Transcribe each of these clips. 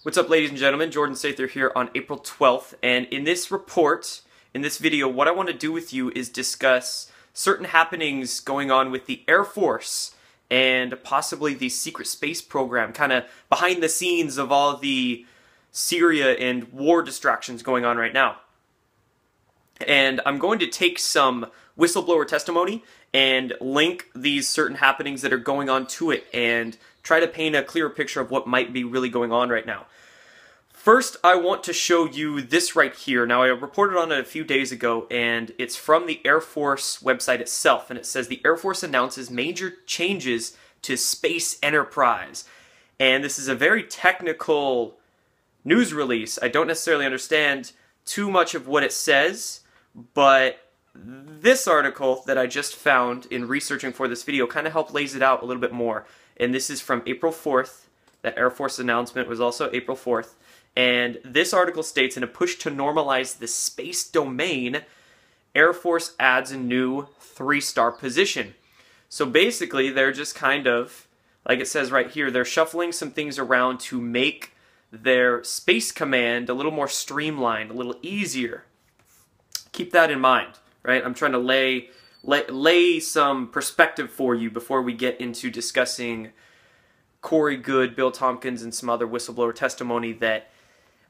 What's up, ladies and gentlemen? Jordan Sather here on April 12th, and in this report, in this video, what I want to do with you is discuss certain happenings going on with the Air Force and possibly the secret space program, kind of behind the scenes of all the Syria and war distractions going on right now. And I'm going to take some whistleblower testimony and link these certain happenings that are going on to it and try to paint a clearer picture of what might be really going on right now. First, I want to show you this right here. Now, I reported on it a few days ago, and it's from the Air Force website itself, and it says the Air Force announces major changes to space enterprise. And this is a very technical news release. I don't necessarily understand too much of what it says, but this article that I just found in researching for this video kind of helped lays it out a little bit more. And this is from April 4th. That Air Force announcement was also April 4th. And this article states, in a push to normalize the space domain, Air Force adds a new 3-star position. So basically, they're just kind of, like it says right here, they're shuffling some things around to make their space command a little more streamlined, a little easier. Keep that in mind, right? I'm trying to lay some perspective for you before we get into discussing Corey Goode, Bill Tompkins, and some other whistleblower testimony that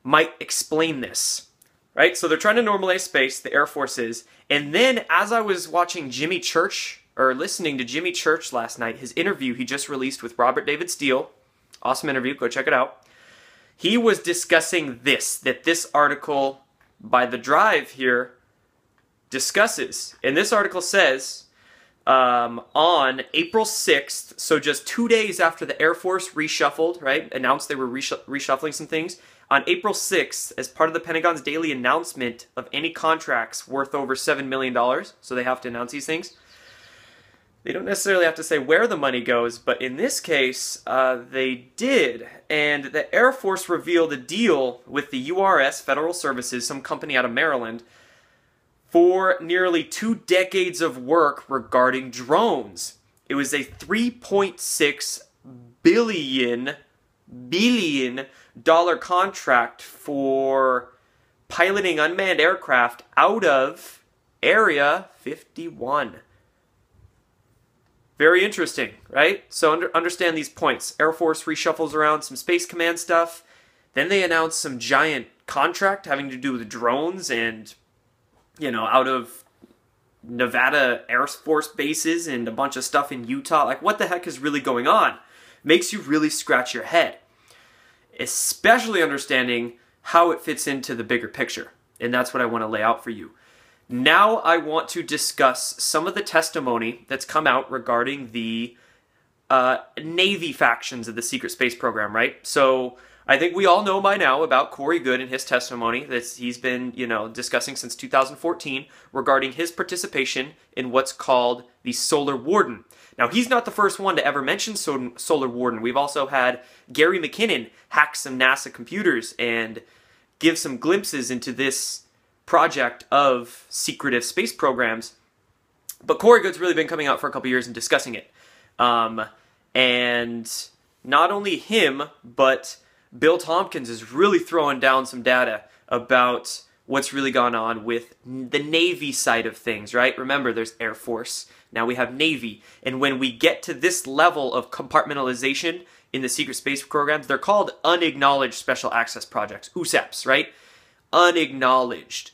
might explain this, right? So they're trying to normalize space, the Air Force is, and then as I was watching Jimmy Church, or listening to Jimmy Church last night, his interview he just released with Robert David Steele, awesome interview, go check it out, he was discussing this, that this article by The Drive here discusses. And this article says, on April 6th, so just 2 days after the Air Force reshuffled, right, announced they were reshuffling some things, on April 6th, as part of the Pentagon's daily announcement of any contracts worth over $7 million, so they have to announce these things, they don't necessarily have to say where the money goes, but in this case, they did. And the Air Force revealed a deal with the URS, Federal Services, some company out of Maryland, for nearly 2 decades of work regarding drones. It was a $3.6 billion contract for piloting unmanned aircraft out of Area 51. Very interesting, right? So understand these points. Air Force reshuffles around some Space Command stuff. Then they announce some giant contract having to do with drones and, you know, out of Nevada Air Force bases and a bunch of stuff in Utah. Like, what the heck is really going on? Makes you really scratch your head. Especially understanding how it fits into the bigger picture. And that's what I want to lay out for you. Now I want to discuss some of the testimony that's come out regarding the Navy factions of the secret space program, right? So I think we all know by now about Corey Goode and his testimony that he's been, you know, discussing since 2014 regarding his participation in what's called the Solar Warden. Now, he's not the first one to ever mention Solar Warden. We've also had Gary McKinnon hack some NASA computers and give some glimpses into this project of secretive space programs. But Corey Goode's really been coming out for a couple years and discussing it. And not only him, but Bill Tompkins is really throwing down some data about what's really gone on with the Navy side of things, right? Remember, there's Air Force. Now we have Navy. And when we get to this level of compartmentalization in the secret space programs, they're called unacknowledged special access projects, USAPs, right? Unacknowledged.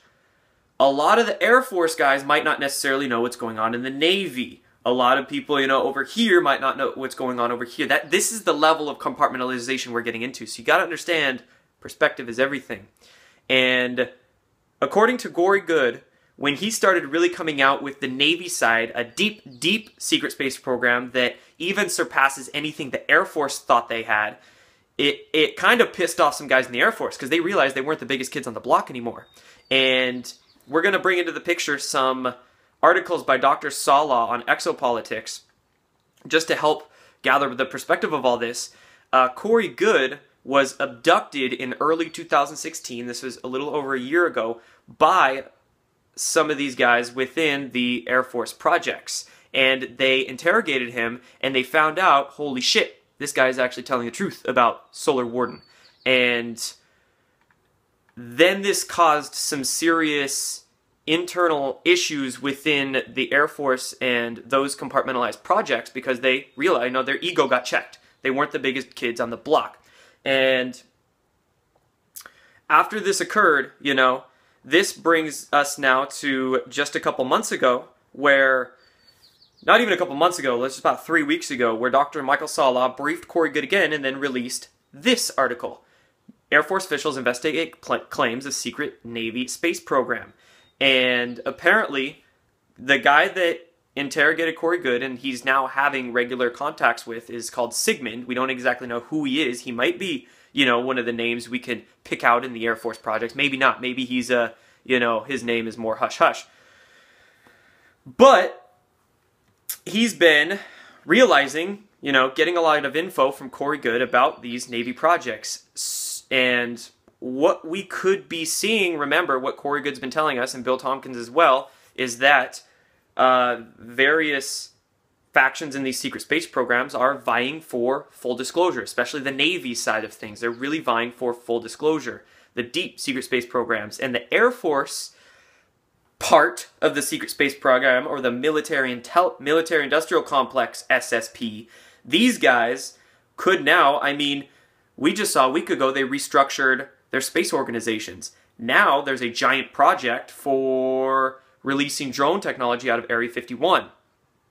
A lot of the Air Force guys might not necessarily know what's going on in the Navy. A lot of people, you know, over here might not know what's going on over here. This is the level of compartmentalization we're getting into. So you got to understand, perspective is everything. And according to Corey Goode, when he started really coming out with the Navy side, a deep, deep secret space program that even surpasses anything the Air Force thought they had, it kind of pissed off some guys in the Air Force because they realized they weren't the biggest kids on the block anymore. And we're going to bring into the picture some articles by Dr. Salah on exopolitics just to help gather the perspective of all this. Corey Goode was abducted in early 2016, this was a little over a year ago, by some of these guys within the Air Force projects. And they interrogated him, and they found out, holy shit, this guy is actually telling the truth about Solar Warden. And then this caused some serious internal issues within the Air Force and those compartmentalized projects because they realized, their ego got checked. They weren't the biggest kids on the block. And after this occurred, this brings us now to just a couple months ago where, not even a couple months ago, just about 3 weeks ago, where Dr. Michael Sala briefed Corey Goode again and then released this article. Air Force officials investigate claims of secret Navy space program. And apparently, the guy that interrogated Corey Goode and he's now having regular contacts with is called Sigmund. We don't exactly know who he is. He might be, one of the names we can pick out in the Air Force projects. Maybe not. Maybe he's his name is more hush-hush. But he's been realizing, getting a lot of info from Corey Goode about these Navy projects. And what we could be seeing, remember what Corey Goode's been telling us, and Bill Tompkins as well, is that various factions in these secret space programs are vying for full disclosure, especially the Navy side of things. They're really vying for full disclosure. The deep secret space programs and the Air Force part of the secret space program, or the military industrial complex, SSP, these guys could now, we just saw a week ago they restructured their space organizations. Now there's a giant project for releasing drone technology out of Area 51.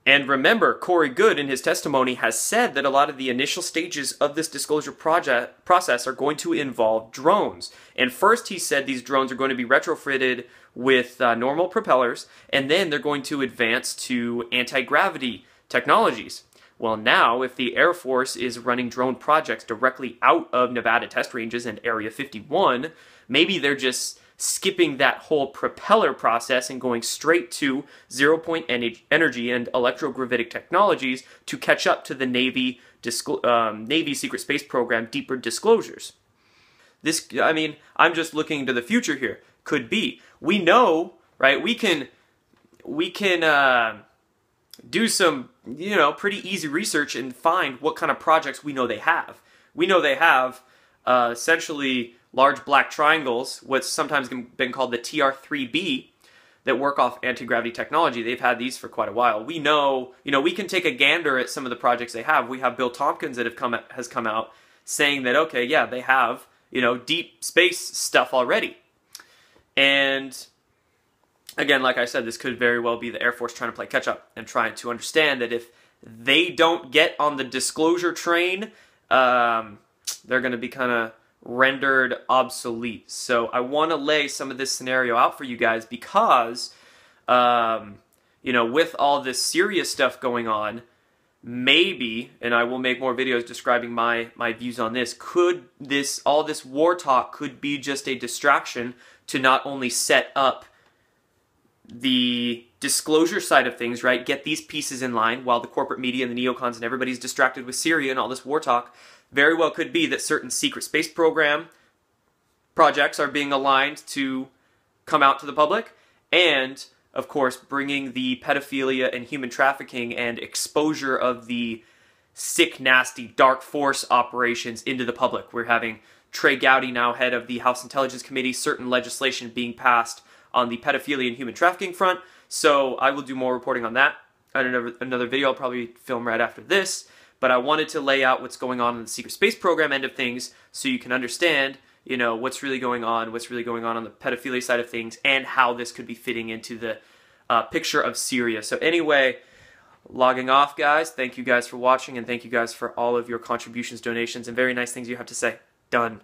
And remember, Corey Goode in his testimony has said that a lot of the initial stages of this disclosure process are going to involve drones. And first he said these drones are going to be retrofitted with normal propellers, and then they're going to advance to anti-gravity technologies. Well, now, if the Air Force is running drone projects directly out of Nevada test ranges and Area 51, maybe they're just skipping that whole propeller process and going straight to zero-point energy and electrogravitic technologies to catch up to the Navy secret space program deeper disclosures. This, I'm just looking to the future here. Could be. We know, right? We can do some, pretty easy research and find what kind of projects we know they have. We know they have essentially large black triangles, what's sometimes been called the TR-3B, that work off anti-gravity technology. They've had these for quite a while. We know, we can take a gander at some of the projects they have. We have Bill Tompkins that has come out saying that, okay, yeah, they have, deep space stuff already. And again, like I said, this could very well be the Air Force trying to play catch-up and trying to understand that if they don't get on the disclosure train, they're going to be kind of rendered obsolete. So I want to lay some of this scenario out for you guys because, with all this serious stuff going on, maybe, and I will make more videos describing my views on this, all this war talk could be just a distraction to not only set up the disclosure side of things, right? Get these pieces in line while the corporate media and the neocons and everybody's distracted with Syria and all this war talk. Very well could be that certain secret space program projects are being aligned to come out to the public, and of course bringing the pedophilia and human trafficking and exposure of the sick, nasty, dark force operations into the public. We're having Trey Gowdy, now head of the House Intelligence Committee, certain legislation being passed on the pedophilia and human trafficking front. So I will do more reporting on that in another video. I'll probably film right after this. But I wanted to lay out what's going on in the secret space program end of things so you can understand, what's really going on the pedophilia side of things, and how this could be fitting into the picture of Syria. So anyway, logging off, guys. Thank you guys for watching, and thank you guys for all of your contributions, donations, and very nice things you have to say. Done.